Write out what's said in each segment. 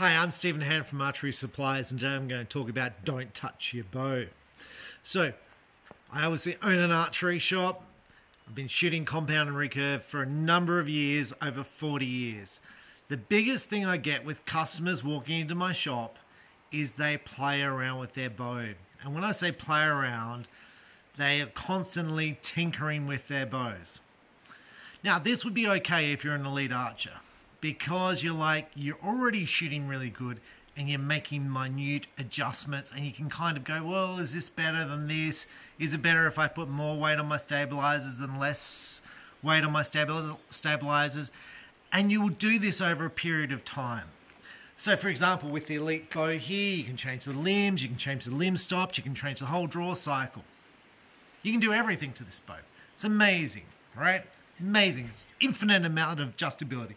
Hi, I'm Stephen Hand from Archery Supplies, and today I'm going to talk about don't touch your bow. So, I obviously own an archery shop. I've been shooting compound and recurve for a number of years, over 40 years. The biggest thing I get with customers walking into my shop is they play around with their bow. And when I say play around, they are constantly tinkering with their bows. Now, this would be okay if you're an elite archer, because you're already shooting really good and you're making minute adjustments, and you can kind of go, well, is this better than this? Is it better if I put more weight on my stabilizers than less weight on my stabilizers? And you will do this over a period of time. So for example, with the elite bow here, you can change the limbs, you can change the limb stops, you can change the whole draw cycle. You can do everything to this bow. It's amazing, right? Amazing. It's infinite amount of adjustability.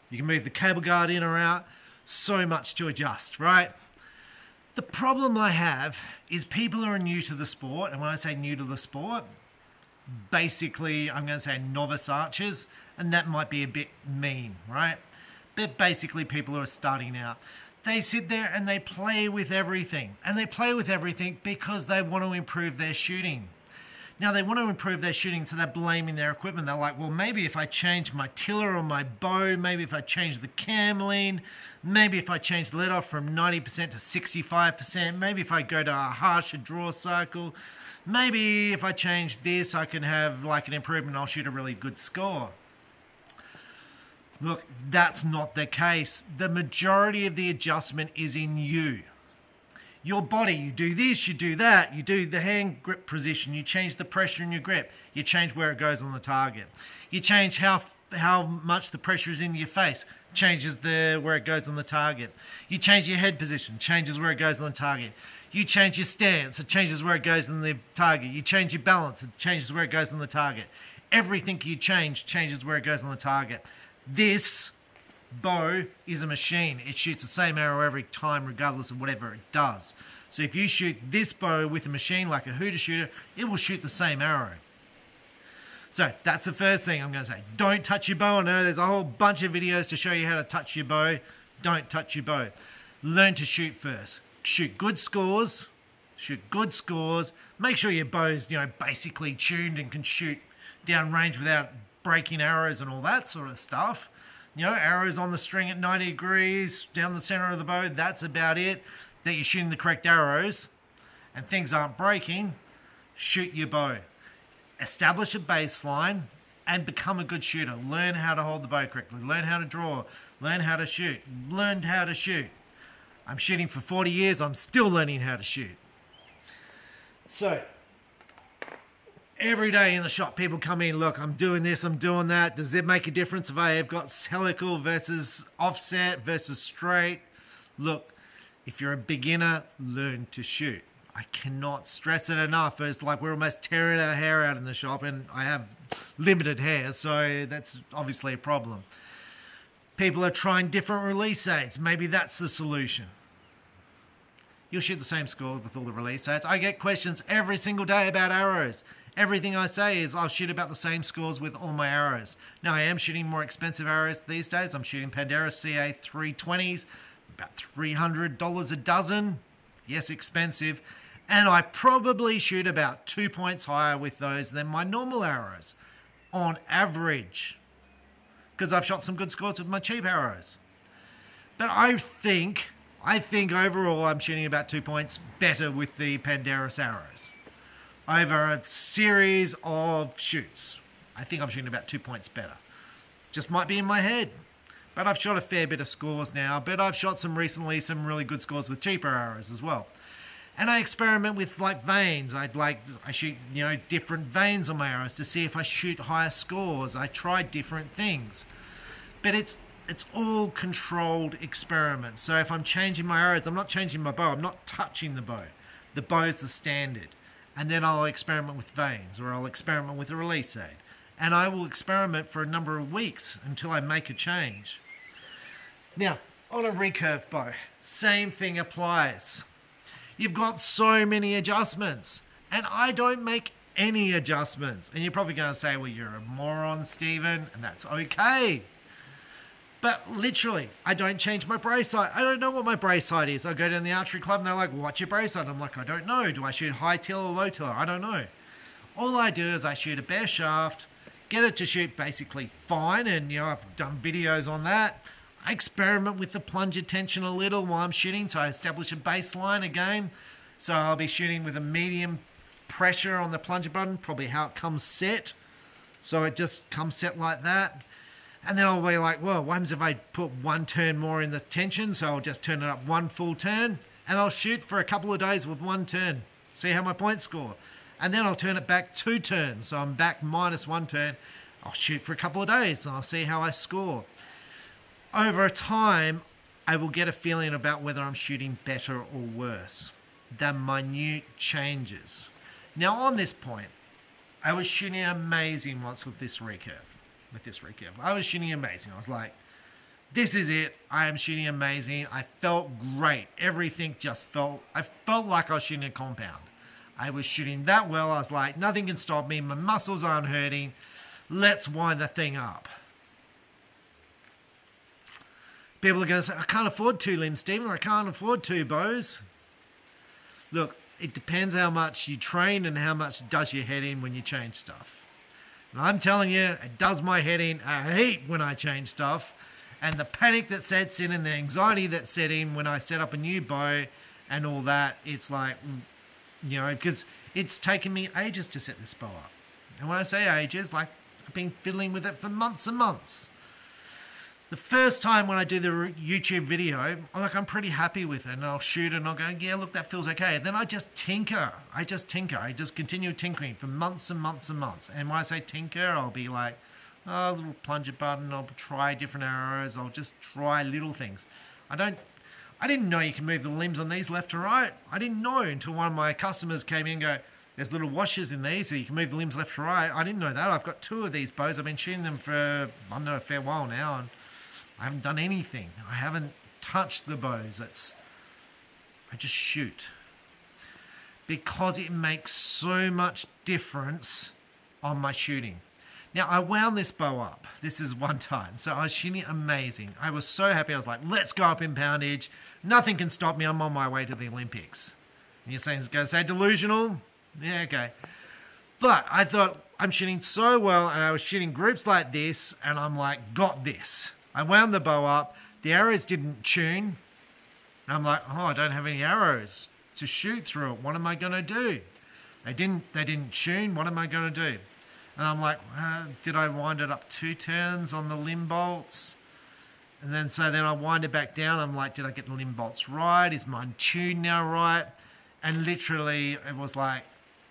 You can move the cable guard in or out. So much to adjust, right? The problem I have is people who are new to the sport, and when I say new to the sport, basically I'm going to say novice archers, and that might be a bit mean, right? But basically people who are starting out. They sit there and they play with everything. And they play with everything because they want to improve their shooting. Now, they want to improve their shooting, so they're blaming their equipment. They're like, well, maybe if I change my tiller on my bow, maybe if I change the cam lean, maybe if I change the let off from 90% to 65%, maybe if I go to a harsher draw cycle, maybe if I change this, I can have like an improvement, I'll shoot a really good score. Look, that's not the case. The majority of the adjustment is in you. Your body, you do this, you do that, you do the hand grip position, you change the pressure in your grip, you change where it goes on the target. You change how much the pressure is in your face, changes where it goes on the target. You change your head position, changes where it goes on the target. You change your stance, it changes where it goes on the target. You change your balance, it changes where it goes on the target. Everything you change changes where it goes on the target. This bow is a machine. It shoots the same arrow every time regardless of whatever it does. So if you shoot this bow with a machine like a hooter shooter, it will shoot the same arrow. So that's the first thing I'm going to say. Don't touch your bow. I know there's a whole bunch of videos to show you how to touch your bow. Don't touch your bow. Learn to shoot first. Shoot good scores. Shoot good scores. Make sure your bow's, basically tuned and can shoot down range without breaking arrows and all that sort of stuff. Arrows on the string at 90 degrees, down the center of the bow, that's about it. That you're shooting the correct arrows and things aren't breaking, shoot your bow. Establish a baseline and become a good shooter. Learn how to hold the bow correctly. Learn how to draw. Learn how to shoot. Learn how to shoot. I'm shooting for 40 years, I'm still learning how to shoot. So, every day in the shop, people come in, look, I'm doing this, I'm doing that. Does it make a difference if I have got helical versus offset versus straight? Look, if you're a beginner, learn to shoot. I cannot stress it enough. It's like we're almost tearing our hair out in the shop, and I have limited hair, so that's obviously a problem. People are trying different release aids. Maybe that's the solution. You'll shoot the same score with all the release aids. I get questions every single day about arrows. Everything I say is I'll shoot about the same scores with all my arrows. Now, I am shooting more expensive arrows these days. I'm shooting Panderos CA 320s, about $300 a dozen. Yes, expensive. And I probably shoot about 2 points higher with those than my normal arrows on average, because I've shot some good scores with my cheap arrows. But I think overall I'm shooting about 2 points better with the Panderos arrows over a series of shoots. I think I'm shooting about 2 points better. Just might be in my head. But I've shot a fair bit of scores now. But I've shot some really good scores with cheaper arrows as well. And I experiment with veins. I shoot different veins on my arrows to see if I shoot higher scores. I try different things. But it's all controlled experiments. So if I'm changing my arrows, I'm not changing my bow. I'm not touching the bow. The bow's the standard. And then I'll experiment with veins, or I'll experiment with a release aid. And I will experiment for a number of weeks until I make a change. Now, on a recurve bow, same thing applies. You've got so many adjustments, and I don't make any adjustments. And you're probably going to say, well, you're a moron, Stephen, and that's okay. But literally, I don't change my brace height. I don't know what my brace height is. I go down the archery club and they're like, well, what's your brace height? I'm like, I don't know. Do I shoot high tiller or low tiller? I don't know. All I do is I shoot a bare shaft, get it to shoot basically fine, and I've done videos on that. I experiment with the plunger tension a little while I'm shooting, so I establish a baseline again. So I'll be shooting with a medium pressure on the plunger button, probably how it comes set. So it just comes set like that. And then I'll be like, well, what happens if I put one turn more in the tension? So I'll just turn it up one full turn, and I'll shoot for a couple of days with one turn. See how my points score. And then I'll turn it back 2 turns. So I'm back minus 1 turn. I'll shoot for a couple of days, and I'll see how I score. Over time, I will get a feeling about whether I'm shooting better or worse. The minute changes. Now on this point, I was shooting amazing once with this recurve. I was shooting amazing. I was like, this is it. I am shooting amazing. I felt great. Everything just I felt like I was shooting a compound. I was shooting that well. I was like, nothing can stop me. My muscles aren't hurting. Let's wind the thing up. People are going to say, I can't afford 2 limbs, Stephen, or I can't afford 2 bows. Look, it depends how much you train and how much does your head in when you change stuff. And I'm telling you, it does my head in a heap when I change stuff. And the panic that sets in and the anxiety that set in when I set up a new bow and all that, it's like, because it's taken me ages to set this bow up. And when I say ages, like I've been fiddling with it for months and months. The first time when I do the YouTube video, I'm pretty happy with it, and I'll shoot it and I'll go, yeah, look, that feels okay. And then I just tinker. I just continue tinkering for months and months and months. And when I say tinker, I'll be like, a little plunger button, I'll try different arrows, I'll just try little things. I didn't know you can move the limbs on these left to right. I didn't know until one of my customers came in and go, there's little washers in these so you can move the limbs left to right. I didn't know that. I've got 2 of these bows. I've been shooting them for, I don't know, a fair while now, and I haven't done anything. I haven't touched the bows. I just shoot. Because it makes so much difference on my shooting. Now, I wound this bow up. This is one time. So I was shooting amazing. I was so happy. I was like, let's go up in poundage. Nothing can stop me. I'm on my way to the Olympics. And you're saying, going to say delusional? Yeah, okay. But I thought, I'm shooting so well, and I was shooting groups like this, and I'm like, got this. I wound the bow up. The arrows didn't tune. And I'm like, I don't have any arrows to shoot through it. What am I going to do? They didn't tune. What am I going to do? And I'm like, did I wind it up 2 turns on the limb bolts? And then I wind it back down. I'm like, did I get the limb bolts right? Is mine tuned now right? And literally it was like,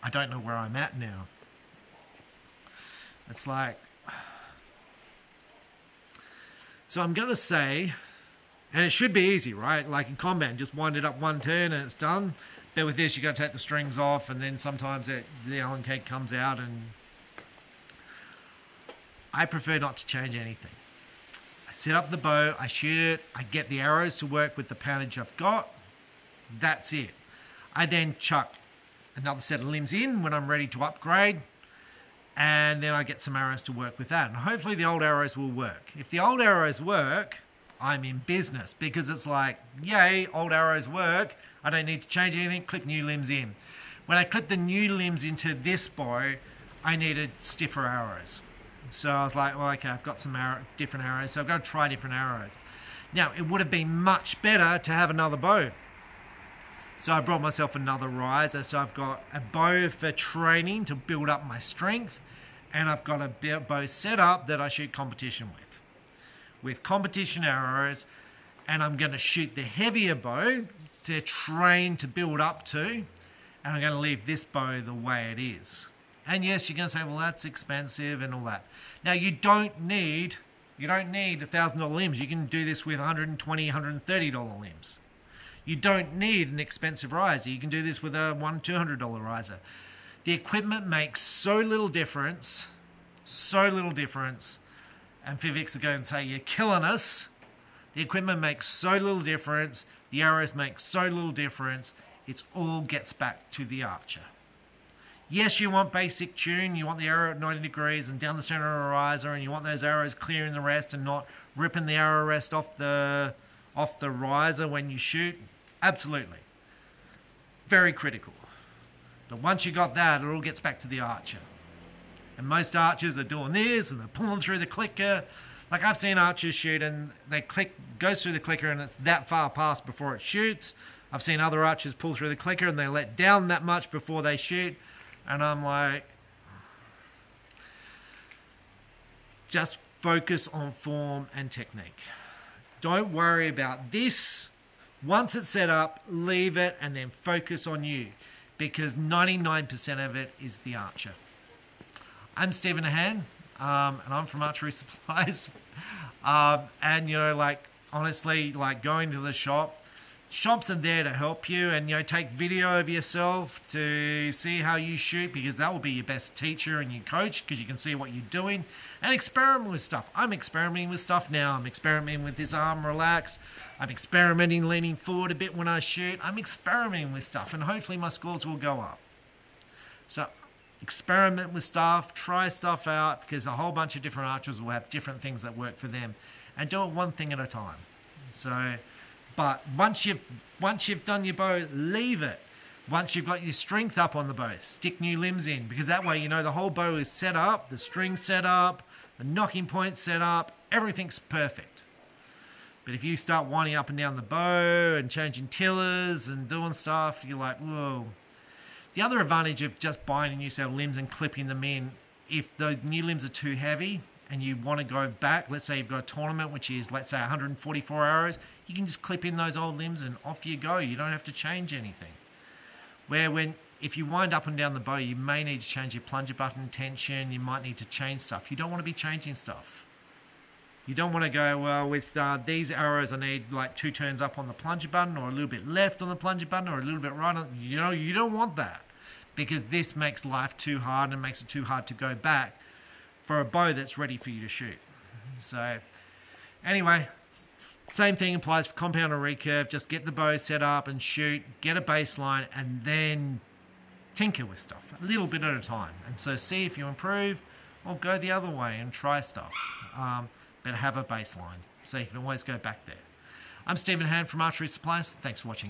I don't know where I'm at now. It's like, so I'm going to say, and it should be easy, right? Like in combat, just wind it up 1 turn and it's done. But with this, you got to take the strings off, and then sometimes the Allen keg comes out, and I prefer not to change anything. I set up the bow, I shoot it, I get the arrows to work with the poundage I've got. That's it. I then chuck another set of limbs in when I'm ready to upgrade, and then I get some arrows to work with that. And hopefully the old arrows will work. If the old arrows work, I'm in business, because it's like, yay, old arrows work. I don't need to change anything, clip new limbs in. When I clip the new limbs into this bow, I needed stiffer arrows. So I was like, well, okay, I've got some different arrows, so I've got to try different arrows. Now, it would have been much better to have another bow. So I brought myself another riser. So I've got a bow for training to build up my strength, and I've got a bow set up that I shoot competition with competition arrows, and I'm going to shoot the heavier bow to train to build up to, and I'm going to leave this bow the way it is. And yes, you're going to say, well, that's expensive and all that. Now, you don't need $1,000 limbs. You can do this with $120, $130 limbs. You don't need an expensive riser. You can do this with a $100, $200 riser. The equipment makes so little difference, and Physics are going to say, you're killing us. The equipment makes so little difference. The arrows make so little difference. It all gets back to the archer. Yes, you want basic tune. You want the arrow at 90 degrees and down the center of the riser, and you want those arrows clearing the rest and not ripping the arrow rest off the riser when you shoot. Absolutely. Very critical. But once you got that, it all gets back to the archer. And most archers are doing this and they're pulling through the clicker. Like I've seen archers shoot and they goes through the clicker and it's that far past before it shoots. I've seen other archers pull through the clicker and they let down that much before they shoot. And I'm like, just focus on form and technique. Don't worry about this. Once it's set up, leave it and then focus on you, because 99% of it is the archer. I'm Stephen Ahan, and I'm from Archery Supplies. And, you know, like, honestly, like going to the shops are there to help you, and, you know, take video of yourself to see how you shoot, because that will be your best teacher and your coach, because you can see what you're doing, and experiment with stuff. I'm experimenting with stuff now. I'm experimenting with this arm relaxed. I'm experimenting leaning forward a bit when I shoot. I'm experimenting with stuff, and hopefully my scores will go up. So experiment with stuff, try stuff out, because a whole bunch of different archers will have different things that work for them, and do it one thing at a time. So, but once you've done your bow, leave it. Once you've got your strength up on the bow, stick new limbs in, because that way you know the whole bow is set up, the string's set up, the knocking point's set up, everything's perfect. But if you start winding up and down the bow and changing tillers and doing stuff, you're like, whoa. The other advantage of just buying a new set of limbs and clipping them in, if the new limbs are too heavy and you want to go back, let's say you've got a tournament which is, let's say, 144 arrows, you can just clip in those old limbs and off you go. You don't have to change anything. If you wind up and down the bow, you may need to change your plunger button tension, you might need to change stuff. You don't want to be changing stuff. You don't want to go, well, with these arrows I need like 2 turns up on the plunger button, or a little bit left on the plunger button, or a little bit right on, you don't want that, because this makes life too hard and makes it too hard to go back for a bow that's ready for you to shoot. So anyway, same thing applies for compound or recurve. Just get the bow set up and shoot, get a baseline, and then tinker with stuff a little bit at a time. And so see if you improve, or go the other way and try stuff. But have a baseline, so you can always go back there. I'm Stephen Ahan from Archery Supplies. Thanks for watching.